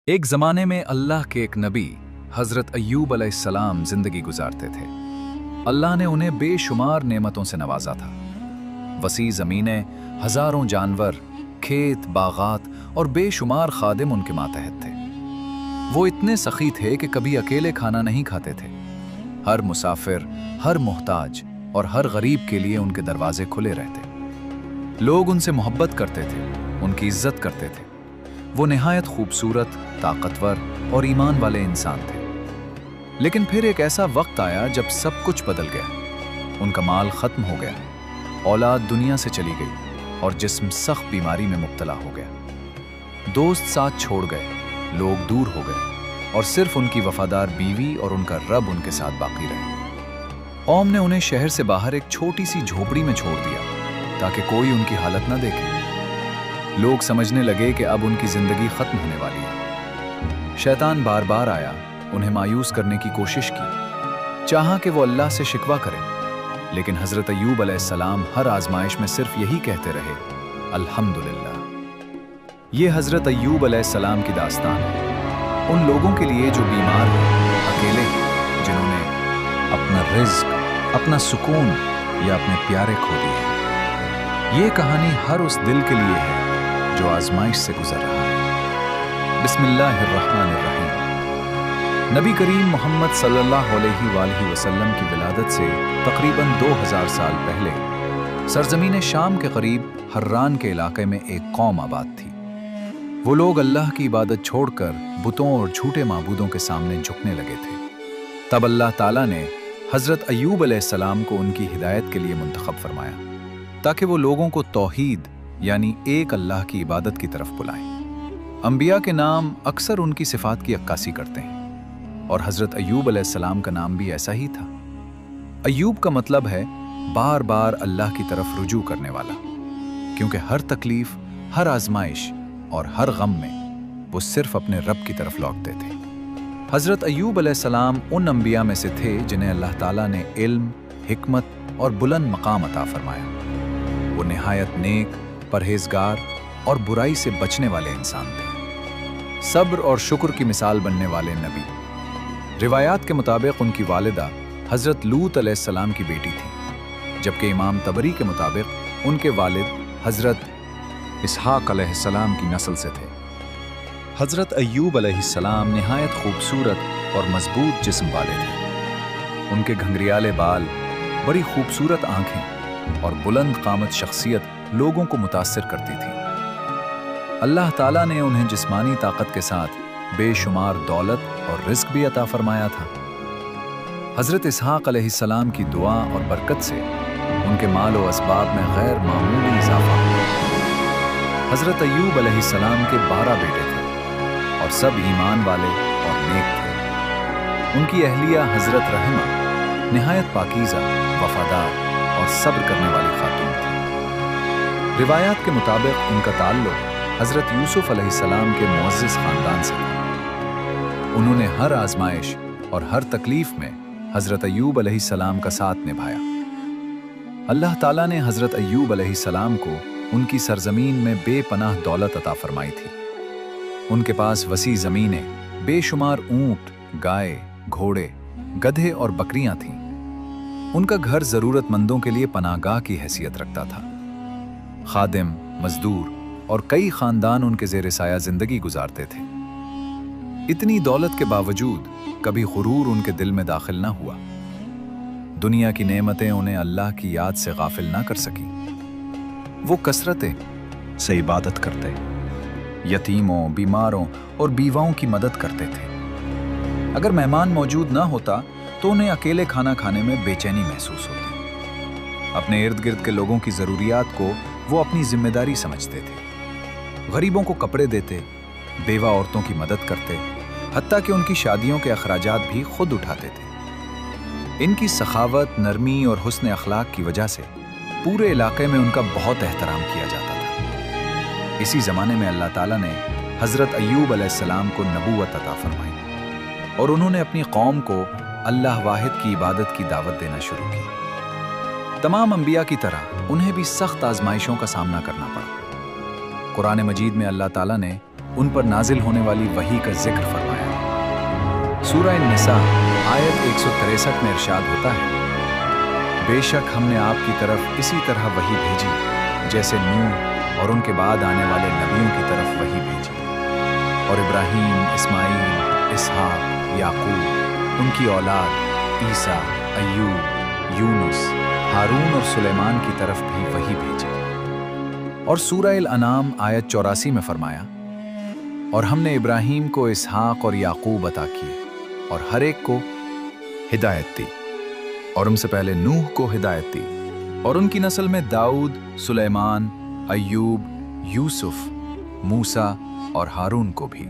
एक ज़माने में अल्लाह के एक नबी हज़रत अय्यूब अलैहिस्सलाम ज़िंदगी गुजारते थे। अल्लाह ने उन्हें बेशुमार नेमतों से नवाजा था। वसी ज़मीनें, हज़ारों जानवर, खेत, बागात और बेशुमार खादिम उनके मातहत थे। वो इतने सखी थे कि कभी अकेले खाना नहीं खाते थे। हर मुसाफिर, हर मोहताज और हर गरीब के लिए उनके दरवाजे खुले रहते। लोग उनसे मोहब्बत करते थे, उनकी इज्जत करते थे। वो निहायत खूबसूरत, ताकतवर और ईमान वाले इंसान थे। लेकिन फिर एक ऐसा वक्त आया जब सब कुछ बदल गया। उनका माल खत्म हो गया, औलाद दुनिया से चली गई और जिस्म सख्त बीमारी में मुब्तला हो गया। दोस्त साथ छोड़ गए, लोग दूर हो गए और सिर्फ उनकी वफादार बीवी और उनका रब उनके साथ बाकी रहे। कौम ने उन्हें शहर से बाहर एक छोटी सी झोपड़ी में छोड़ दिया ताकि कोई उनकी हालत ना देखे। लोग समझने लगे कि अब उनकी जिंदगी खत्म होने वाली है। शैतान बार बार आया, उन्हें मायूस करने की कोशिश की, चाहा कि वो अल्लाह से शिकवा करें। लेकिन हजरत अय्यूब अलैहिस्सलाम हर आजमाइश में सिर्फ यही कहते रहे, अल्हम्दुलिल्लाह। ये हजरत अय्यूब अलैहिस्सलाम की दास्तान है उन लोगों के लिए जो बीमार हैं, अकेले हैं, जिन्होंने अपना रिज्क, अपना सुकून या अपने प्यारे खो दिए। ये कहानी हर उस दिल के लिए है जो आजमाइश से गुजर रहा है। बिस्मिल्लाहिर्रहमानिर्रहीम। नबी करीम मोहम्मद सल्लल्लाहु अलैहि वसल्लम की विलादत से तकरीबन 2000 साल पहले सरजमीन शाम के करीब हर्रान के इलाके में एक कौम आबाद थी। वो लोग अल्लाह की इबादत छोड़कर बुतों और झूठे माबूदों के सामने झुकने लगे थे। तब अल्लाह ताला ने हजरत अय्यूब अलैहिस्सलाम को उनकी हिदायत के लिए मुंतखब फरमाया ताकि वो लोगों को तौहीद यानी एक अल्लाह की इबादत की तरफ बुलाएं। अंबिया के नाम अक्सर उनकी सिफात की अक्कासी करते हैं और हजरत अय्यूब अलैहिस्सलाम का नाम भी ऐसा ही था। अय्यूब का मतलब है बार बार अल्लाह की तरफ रुजू करने वाला, क्योंकि हर तकलीफ, हर आजमाइश और हर गम में वो सिर्फ अपने रब की तरफ लौटते थे। हजरत अय्यूब अलैहिस्सलाम उन अंबिया में से थे जिन्हें अल्लाह ताला ने इल्म, हिकमत और बुलंद मकाम अता फरमाया। वो निहायत नेक, परहेजगार और बुराई से बचने वाले इंसान थे। सब्र और शुक्र की मिसाल बनने वाले नबी। रिवायात के मुताबिक उनकी वालिदा हजरत लूत अलैहिस्सलाम की बेटी थी, जबकि इमाम तबरी के मुताबिक उनके वालिद हजरत इसहाक अलैहिस्सलाम की नस्ल से थे। हजरत अय्यूब अलैहिस्सलाम निहायत खूबसूरत और मजबूत जिस्म वाले थे। उनके घंघरियाले बाल, बड़ी खूबसूरत आंखें और बुलंद कामत शख्सियत लोगों को मुतासिर करती थी। अल्लाह ताला ने उन्हें जिस्मानी ताकत के साथ बेशुमार दौलत और रिस्क भी अता फरमाया था। हजरत इसहाक अलैहिस्सलाम की दुआ और बरकत से उनके माल और असबाब में गैर मामूली इजाफा हुआ। हजरत अय्यूब अलैहिस्सलाम के 12 बेटे थे और सब ईमान वाले और नेक थे। उनकी अहलिया हजरत रहमा निहायत पाकीज़ा, वफादार और सब्र करने वाली खातून थी। रिवायात के मुताबिक उनका ताल्लुक हजरत यूसुफ अलैहिस्सलाम के मुअज़्ज़िज़ खानदान से था। उन्होंने हर आजमाइश और हर तकलीफ में हजरत अय्यूब अलैहिस्सलाम का साथ निभाया। अल्लाह ताला ने हजरत अय्यूब अलैहिस्सलाम को उनकी सरजमीन में बेपनाह दौलत अता फरमाई थी। उनके पास वसी जमीनें, बेशुमार ऊंट, गाय, घोड़े, गधे और बकरियां थीं। उनका घर जरूरतमंदों के लिए पनाहगाह की हैसियत रखता था। खादिम, मजदूर और कई खानदान उनके ज़ेर साया जिंदगी गुजारते थे। इतनी दौलत के बावजूद कभी गुरूर उनके दिल में दाखिल ना हुआ। दुनिया की नेमतें उन्हें अल्लाह की याद से गाफिल ना कर सकी। वो कसरतें से इबादत करते, यतीमों, बीमारों और बीवाओं की मदद करते थे। अगर मेहमान मौजूद ना होता तो उन्हें अकेले खाना खाने में बेचैनी महसूस होती। अपने इर्द गिर्द के लोगों की ज़रूरियात को वो अपनी जिम्मेदारी समझते थे। गरीबों को कपड़े देते, बेवा औरतों की मदद करते, हत्ता कि उनकी शादियों के अखराजात भी खुद उठाते थे। इनकी सखावत, नरमी और हुस्न अखलाक की वजह से पूरे इलाके में उनका बहुत एहतराम किया जाता था। इसी ज़माने में अल्लाह ताला ने हज़रत अय्यूब अलैहिस्सलाम को नबूवत अता फरमाई और उन्होंने अपनी कौम को अल्लाह वाहिद की इबादत की दावत देना शुरू की। तमाम अंबिया की तरह उन्हें भी सख्त आजमाइशों का सामना करना पड़ा। कुरान मजीद में अल्लाह ताला ने उन पर नाजिल होने वाली वही का जिक्र फरमाया। सूरह निसा आयत 163 में इरशाद होता है, बेशक हमने आपकी तरफ इसी तरह वही भेजी जैसे नूह और उनके बाद आने वाले नबियों की तरफ वही भेजी, और इब्राहीम, इस्माईल, इसहाक, याकूब, उनकी औलाद ईसा, अय्यूब, यूनुस, हारून और सुलेमान की तरफ भी वही भेजी। और सूरह अल-अनाम आयत 84 में फरमाया, और हमने इब्राहीम को इसहाक और याकूब अता किए और हर एक को हिदायत दी, और उनसे पहले नूह को हिदायत दी, और उनकी नस्ल में दाऊद, सुलेमान, अय्यूब, यूसुफ, मूसा और हारून को भी,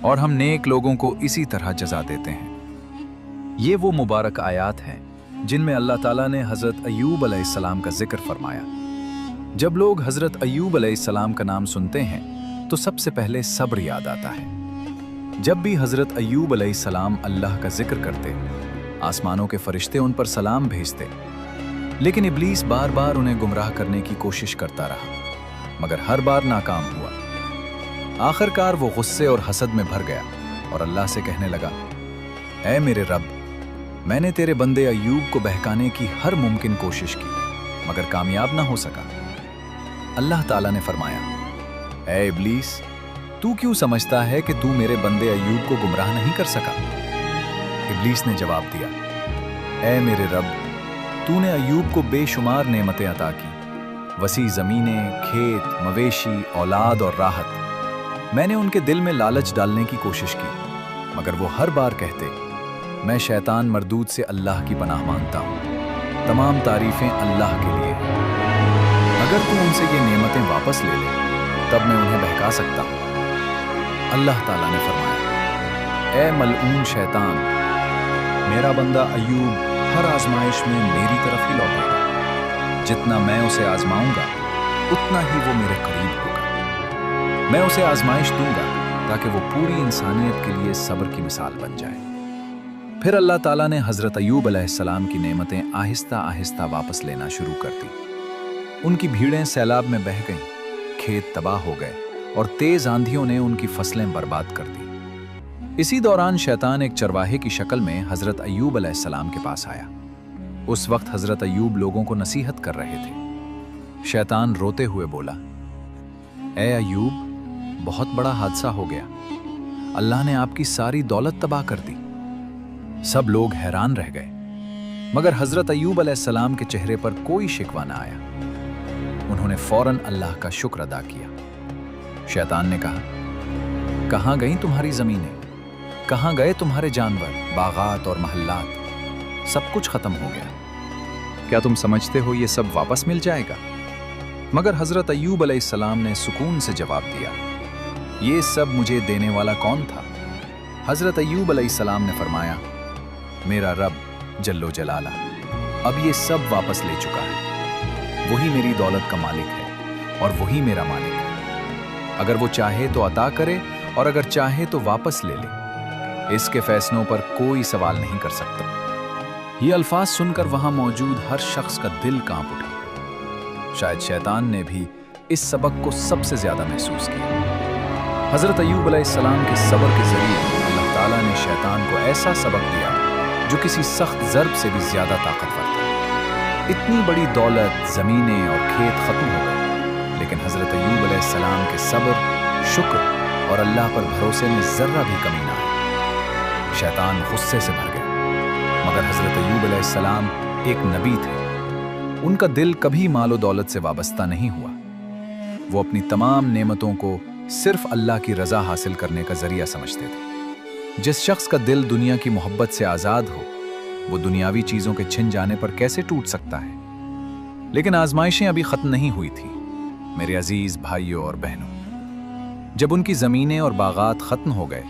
और हम नेक लोगों को इसी तरह जज़ा देते हैं। ये वो मुबारक आयात हैं जिनमें अल्लाह ताला ने हज़रत अय्यूब अलैहिस्सलाम का जिक्र फरमाया। जब लोग हज़रत अय्यूब अलैहिस्सलाम का नाम सुनते हैं तो सबसे पहले सब्र याद आता है। जब भी हज़रत अय्यूब अलैहिस्सलाम अल्लाह का जिक्र करते, आसमानों के फरिश्ते उन पर सलाम भेजते, लेकिन इब्लीस बार बार उन्हें गुमराह करने की कोशिश करता रहा, मगर हर बार नाकाम हुआ। आखिरकार वो गुस्से और हसद में भर गया और अल्लाह से कहने लगा, ऐ मेरे रब, मैंने तेरे बंदे अय्यूब को बहकाने की हर मुमकिन कोशिश की, मगर कामयाब ना हो सका। अल्लाह ताला ने फरमाया, ऐ इब्लीस, तू क्यों समझता है कि तू मेरे बंदे अय्यूब को गुमराह नहीं कर सका? इब्लीस ने जवाब दिया, ऐ मेरे रब, तूने अय्यूब को बेशुमार नेमतें अता की, वसी ज़मीनें, खेत, मवेशी, औलाद और राहत। मैंने उनके दिल में लालच डालने की कोशिश की, मगर वो हर बार कहते, मैं शैतान मरदूद से अल्लाह की पनाह मांगता हूँ। तमाम तारीफ़ें अल्लाह के लिए हैं। अगर तू उनसे ये नेमतें वापस ले ले, तब मैं उन्हें बहका सकता हूँ। अल्लाह ताला ने फरमाया, ऐ मलऊन शैतान, मेरा बंदा अय्यूब हर आजमाइश में मेरी तरफ ही लौटेगा। जितना मैं उसे आजमाऊंगा, उतना ही वो मेरे करीब होगा। मैं उसे आजमाइश दूंगा ताकि वो पूरी इंसानियत के लिए सब्र की मिसाल बन जाए। फिर अल्लाह ताला ने हज़रत अय्यूब अलैहिस्सलाम की नेमतें आहिस्ता आहिस्ता वापस लेना शुरू कर दी। उनकी भीड़ें सैलाब में बह गईं, खेत तबाह हो गए और तेज आंधियों ने उनकी फसलें बर्बाद कर दी। इसी दौरान शैतान एक चरवाहे की शक्ल में हज़रत अय्यूब अलैहिस्सलाम के पास आया। उस वक्त हज़रत अय्यूब लोगों को नसीहत कर रहे थे। शैतान रोते हुए बोला, ऐ अय्यूब, बहुत बड़ा हादसा हो गया। अल्लाह ने आपकी सारी दौलत तबाह कर दी। सब लोग हैरान रह गए, मगर हज़रत अय्यूब अलैहिस्सलाम के चेहरे पर कोई शिकवा ना आया। उन्होंने फौरन अल्लाह का शुक्र अदा किया। शैतान ने कहा, कहाँ गई तुम्हारी ज़मीनें? कहाँ गए तुम्हारे जानवर, बागात और महल्लात? सब कुछ खत्म हो गया। क्या तुम समझते हो ये सब वापस मिल जाएगा? मगर हज़रत अय्यूब अलैहिस्सलाम ने सुकून से जवाब दिया, ये सब मुझे देने वाला कौन था? हज़रत अय्यूब अलैहिस्सलाम ने फरमाया, मेरा रब जल्लो जलाला अब ये सब वापस ले चुका है। वही मेरी दौलत का मालिक है और वही मेरा मालिक है। अगर वो चाहे तो अता करे और अगर चाहे तो वापस ले ले। इसके फैसलों पर कोई सवाल नहीं कर सकता। ये अल्फाज सुनकर वहां मौजूद हर शख्स का दिल कांप उठा। शायद शैतान ने भी इस सबक को सबसे ज्यादा महसूस किया। हज़रत अय्यूब अलैहिस्सलाम के सब्र के जरिए अल्लाह ताला ने शैतान को ऐसा सबक दिया जो किसी सख्त ज़र्ब से भी ज्यादा ताकतवर था। इतनी बड़ी दौलत, ज़मीनें और खेत खत्म हो गए, लेकिन हज़रत अय्यूब अलैहिस्सलाम के सब्र, शुक्र और अल्लाह पर भरोसे में ज़र्रा भी कमी ना आई। शैतान गुस्से से भर गया, मगर हज़रत अय्यूब अलैहिस्सलाम एक नबी थे। उनका दिल कभी मालो दौलत से वाबस्ता नहीं हुआ। वो अपनी तमाम नेमतों को सिर्फ अल्लाह की रज़ा हासिल करने का जरिया समझते थे। जिस शख्स का दिल दुनिया की मोहब्बत से आज़ाद हो, वो दुनियावी चीज़ों के छिन जाने पर कैसे टूट सकता है? लेकिन आजमाइशें अभी ख़त्म नहीं हुई थी मेरे अजीज़ भाइयों और बहनों। जब उनकी ज़मीनें और बागात ख़त्म हो गए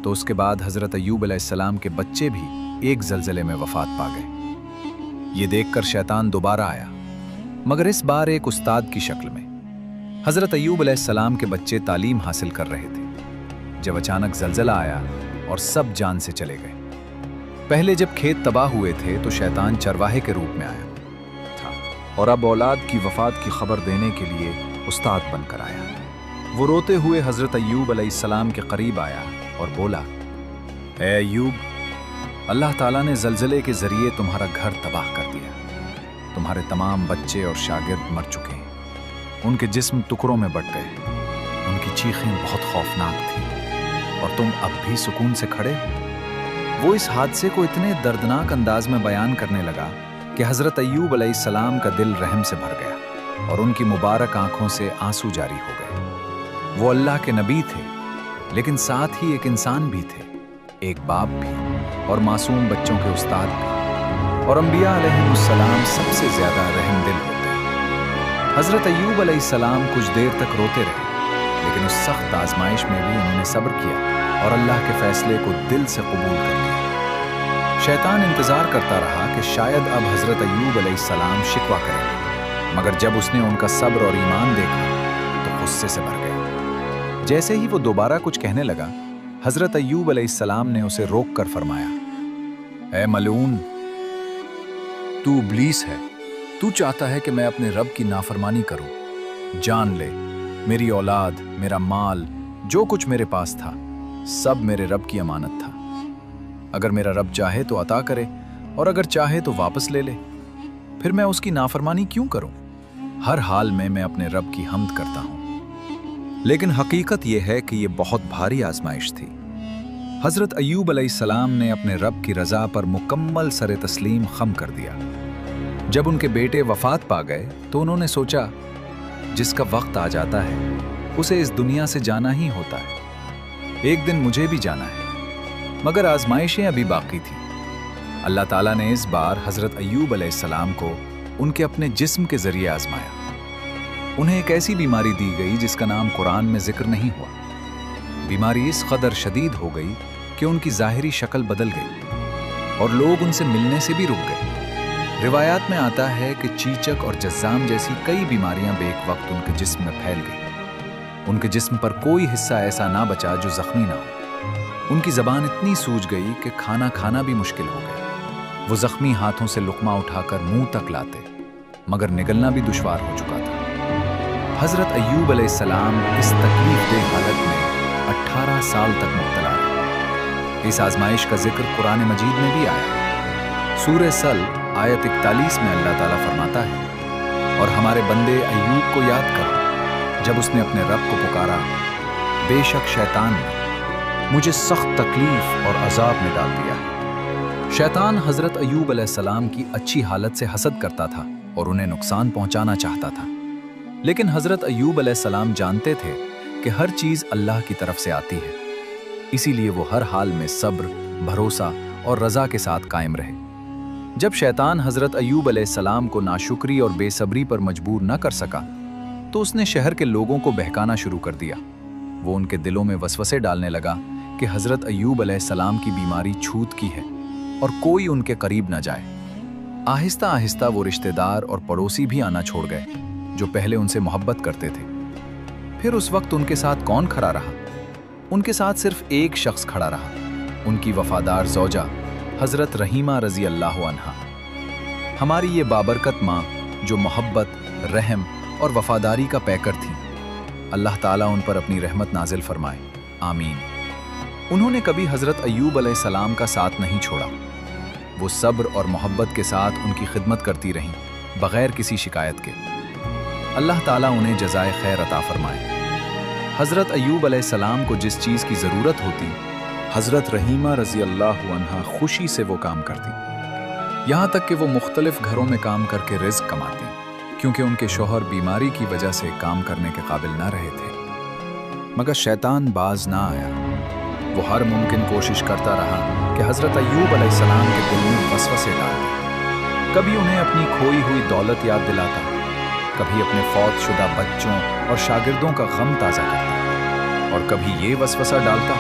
तो उसके बाद हज़रत अय्यूब अलैहिस्सलाम के बच्चे भी एक ज़लज़ले में वफ़ात पा गए। ये देखकर शैतान दोबारा आया, मगर इस बार एक उस्ताद की शक्ल में। हज़रत अय्यूब अलैहिस्सलाम के बच्चे तालीम हासिल कर रहे थे जब अचानक ज़लज़ला आया और सब जान से चले गए। पहले जब खेत तबाह हुए थे तो शैतान चरवाहे के रूप में आया था और अब औलाद की वफ़ात की खबर देने के लिए उस्ताद बनकर आया। वो रोते हुए हजरत अय्यूब अलैहिस्सलाम के करीब आया और बोला, ऐ अय्यूब, अल्लाह ताला ने ज़लज़ले के ज़रिए तुम्हारा घर तबाह कर दिया। तुम्हारे तमाम बच्चे और शागिर्द मर चुके हैं। उनके जिस्म टुकड़ों में बट गए। उनकी चीखें बहुत खौफनाक थीं और तुम अब भी सुकून से खड़े हो। वो इस हादसे को इतने दर्दनाक अंदाज में बयान करने लगा कि हज़रत अय्यूब अलैहिस्सलाम का दिल रहम से भर गया और उनकी मुबारक आंखों से आंसू जारी हो गए। वो अल्लाह के नबी थे, लेकिन साथ ही एक इंसान भी थे, एक बाप भी और मासूम बच्चों के उस्ताद भी। और अंबिया अलैहिमुस्सलाम सबसे ज़्यादा रहमदिल होते हैं। हज़रत अय्यूब अलैहिस्सलाम कुछ देर तक रोते रहे, लेकिन उस सख्त आजमाइश में भी उन्होंने सब्र किया और अल्लाह के फैसले को दिल से कबूल कर लिया। शैतान इंतज़ार करता रहा कि शायद अब हज़रत अय्यूब अलैहिस्सलाम शिकवा करेंगे, मगर जब उसने उनका सब्र और ईमान देखा तो गुस्से से भर गया। जैसे ही वो दोबारा कुछ कहने लगा, हज़रत अय्यूब अलैहिस्सलाम ने उसे रोक कर फरमाया, ऐ मलून, तू इब्लीस है। तू चाहता है कि मैं अपने रब की नाफरमानी करूं। जान ले, मेरी औलाद, मेरा माल, जो कुछ मेरे पास था, सब मेरे रब की अमानत था। अगर मेरा रब चाहे तो अता करे और अगर चाहे तो वापस ले ले। फिर मैं उसकी नाफरमानी क्यों करूं? हर हाल में मैं अपने रब की हम्द करता हूं। लेकिन हकीकत यह है कि यह बहुत भारी आजमाइश थी। हज़रत अय्यूब अलैहिस्सलाम ने अपने रब की रज़ा पर मुकम्मल सर तस्लीम खम कर दिया। जब उनके बेटे वफ़ात पा गए तो उन्होंने सोचा, जिसका वक्त आ जाता है उसे इस दुनिया से जाना ही होता है। एक दिन मुझे भी जाना है, मगर आजमाइशें अभी बाकी थी। अल्लाह ताला ने इस बार हज़रत अय्यूब अलैहिस्सलाम को उनके अपने जिस्म के ज़रिए आजमाया। उन्हें एक ऐसी बीमारी दी गई जिसका नाम कुरान में जिक्र नहीं हुआ। बीमारी इस कदर शदीद हो गई कि उनकी ज़ाहिरी शक्ल बदल गई और लोग उनसे मिलने से भी रुक गए। रिवायात में आता है कि चीचक और जज़्ज़ाम जैसी कई बीमारियां बेक वक्त उनके जिस्म में फैल गई। उनके जिस्म पर कोई हिस्सा ऐसा ना बचा जो जख्मी ना हो। उनकी ज़बान इतनी सूज गई कि खाना खाना भी मुश्किल हो गया। वो जख्मी हाथों से लुक़मा उठाकर मुंह तक लाते, मगर निगलना भी दुश्वार हो चुका था। हज़रत अय्यूब अलैहिस्सलाम इस तकलीफ़देह हालत में 18 साल तक मुब्तला रहे। इस आजमाइश का जिक्र कुरान मजीद में भी आया। सूरह सल आयत 41 में अल्लाह ताला फरमाता है, और हमारे बंदे अय्यूब को याद करो जब उसने अपने रब को पुकारा, बेशक शैतान ने मुझे सख्त तकलीफ और अजाब में डाल दिया। शैतान हज़रत अय्यूब अलैहिस्सलाम की अच्छी हालत से हसद करता था और उन्हें नुकसान पहुंचाना चाहता था। लेकिन हज़रत अय्यूब अलैहिस्सलाम जानते थे कि हर चीज़ अल्लाह की तरफ से आती है, इसीलिए वो हर हाल में सब्र, भरोसा और रज़ा के साथ कायम रहे। जब शैतान हज़रत अय्यूब अलैहिस्सलाम को नाशुक्री और बेसब्री पर मजबूर न कर सका तो उसने शहर के लोगों को बहकाना शुरू कर दिया। वो उनके दिलों में वसवसे डालने लगा कि हज़रत अय्यूब अलैहिस्सलाम की बीमारी छूत की है और कोई उनके करीब न जाए। आहिस्ता आहिस्ता वो रिश्तेदार और पड़ोसी भी आना छोड़ गए जो पहले उनसे मोहब्बत करते थे। फिर उस वक्त उनके साथ कौन खड़ा रहा? उनके साथ सिर्फ एक शख्स खड़ा रहा, उनकी वफादार ज़ौजा हज़रत रहीमा रज़ी अल्लाह अन्हा। हमारी ये बाबरकत माँ जो मोहब्बत, रहम और वफादारी का पैकर थी, अल्लाह ताला उन पर अपनी रहमत नाजिल फरमाए, आमीन। उन्होंने कभी हज़रत अय्यूब अलैहिस्सलाम का साथ नहीं छोड़ा। वो सब्र और मोहब्बत के साथ उनकी खिदमत करती रहीं, बग़ैर किसी शिकायत के। अल्लाह ताला उन्हें जज़ाए खैर अता फरमाए। हज़रत अय्यूब अलैहिस्सलाम को जिस चीज़ की ज़रूरत होती, हज़रत रहीमा रज़ी अल्लाह अन्हा खुशी से वो काम करती। यहाँ तक कि वो मुख्तलिफ घरों में काम करके रिज़्क़ कमाती, क्योंकि उनके शौहर बीमारी की वजह से काम करने के काबिल ना रहे थे। मगर शैतान बाज ना आया। वो हर मुमकिन कोशिश करता रहा कि हज़रत अय्यूब अलैहिस्सलाम के दिल में वसवसे डाल दे। कभी उन्हें अपनी खोई हुई दौलत याद दिलाता, कभी अपने फौत शुदा बच्चों और शागिर्दों का गम ताज़ा करता, और कभी ये वसवसा डालता,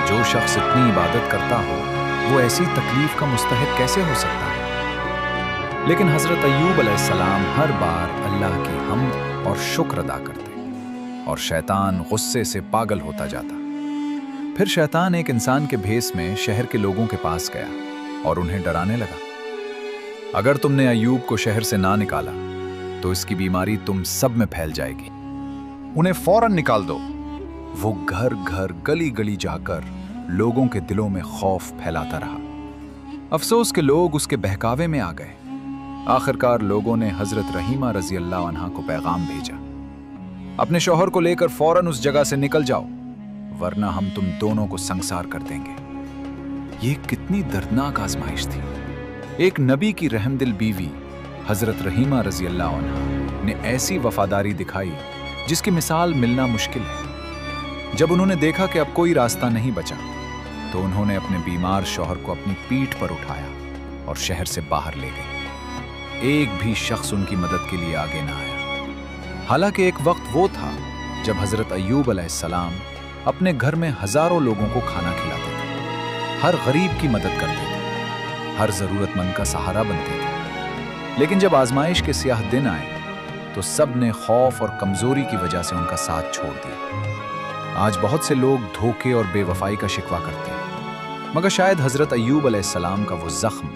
जो शख्स इतनी इबादत करता हो वो ऐसी तकलीफ का मुस्तहिक कैसे हो सकता है? लेकिन हज़रत अय्यूब अलैहिस्सलाम हर बार अल्लाह की हम्द और शुक्र अदा करते और शैतान गुस्से से पागल होता जाता। फिर शैतान एक इंसान के भेस में शहर के लोगों के पास गया और उन्हें डराने लगा, अगर तुमने अय्यूब को शहर से ना निकाला तो इसकी बीमारी तुम सब में फैल जाएगी। उन्हें फौरन निकाल दो। वो घर घर गली गली जाकर लोगों के दिलों में खौफ फैलाता रहा। अफसोस के लोग उसके बहकावे में आ गए। आखिरकार लोगों ने हजरत रहीमा रजी अल्लाह अन्हा को पैगाम भेजा, अपने शौहर को लेकर फौरन उस जगह से निकल जाओ, वरना हम तुम दोनों को संसार कर देंगे। ये कितनी दर्दनाक आजमाइश थी। एक नबी की रहमदिल बीवी हजरत रहीमा रजी अल्लाह अन्हा ने ऐसी वफादारी दिखाई जिसकी मिसाल मिलना मुश्किल है। जब उन्होंने देखा कि अब कोई रास्ता नहीं बचा, तो उन्होंने अपने बीमार शौहर को अपनी पीठ पर उठाया और शहर से बाहर ले गई। एक भी शख्स उनकी मदद के लिए आगे ना आया। हालांकि एक वक्त वो था जब हजरत अय्यूब अलैहिस्सलाम अपने घर में हजारों लोगों को खाना खिलाते थे, हर गरीब की मदद करते थे, हर जरूरतमंद का सहारा बनते थे। लेकिन जब आजमाइश के स्याह दिन आए तो सब ने खौफ और कमजोरी की वजह से उनका साथ छोड़ दिया। आज बहुत से लोग धोखे और बेवफाई का शिकवा करते हैं, मगर शायद हजरत अय्यूब अलैहिस्सलाम का वो जख्म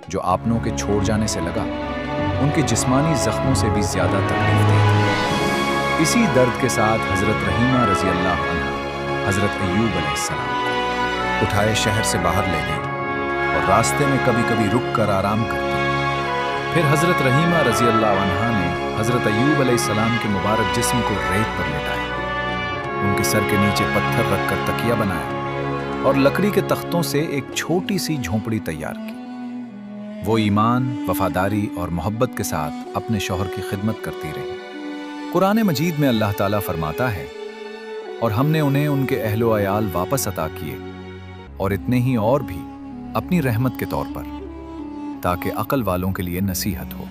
जो आपनों के छोड़ जाने से लगा, उनके जिस्मानी जख्मों से भी ज्यादा तकलीफ देता। इसी दर्द के साथ हजरत रहीमा रजी अल्लाह अन्हा हजरत अय्यूब अलैहिस्सलाम उठाए शहर से बाहर ले गई और रास्ते में कभी कभी रुक कर आराम करती। फिर हजरत रहीमा रजी अल्लाह अन्हा ने हजरत अय्यूब अलैहिस्सलाम के मुबारक जिस्म को रेत पर लेटाया, उनके सर के नीचे पत्थर रखकर तकिया बनाया और लकड़ी के तख्तों से एक छोटी सी झोंपड़ी तैयार की। वो ईमान, वफादारी और मोहब्बत के साथ अपने शौहर की खिदमत करती रही। कुरान मजीद में अल्लाह ताला फरमाता है, और हमने उन्हें उनके अहलो अयाल वापस अता किए, और इतने ही और भी अपनी रहमत के तौर पर, ताकि अक्ल वालों के लिए नसीहत हो।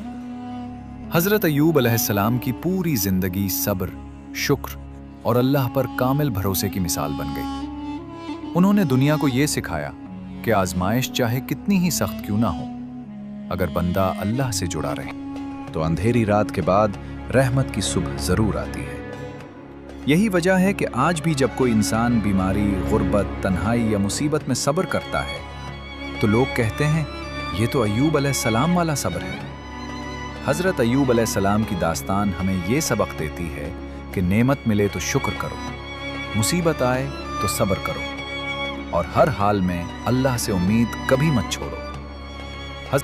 हजरत अय्यूब अलैहिस्सलाम की पूरी जिंदगी सब्र, शुक्र और अल्लाह पर कामिल भरोसे की मिसाल बन गई। उन्होंने दुनिया को यह सिखाया कि आजमाइश चाहे कितनी ही सख्त क्यों ना हो, अगर बंदा अल्लाह से जुड़ा रहे तो अंधेरी रात के बाद रहमत की सुबह जरूर आती है। यही वजह है कि आज भी जब कोई इंसान बीमारी, गुर्बत, तन्हाई या मुसीबत में सब्र करता है, तो लोग कहते हैं ये तो अय्यूब अलैहिस्सलाम वाला सब्र है। हजरत अय्यूब अलैहिस्सलाम की दास्तान हमें ये सबक देती है कि नेमत मिले तो शुक्र करो, मुसीबत आए तो सब्र करो, और हर हाल में अल्लाह से उम्मीद कभी मत छोड़ो।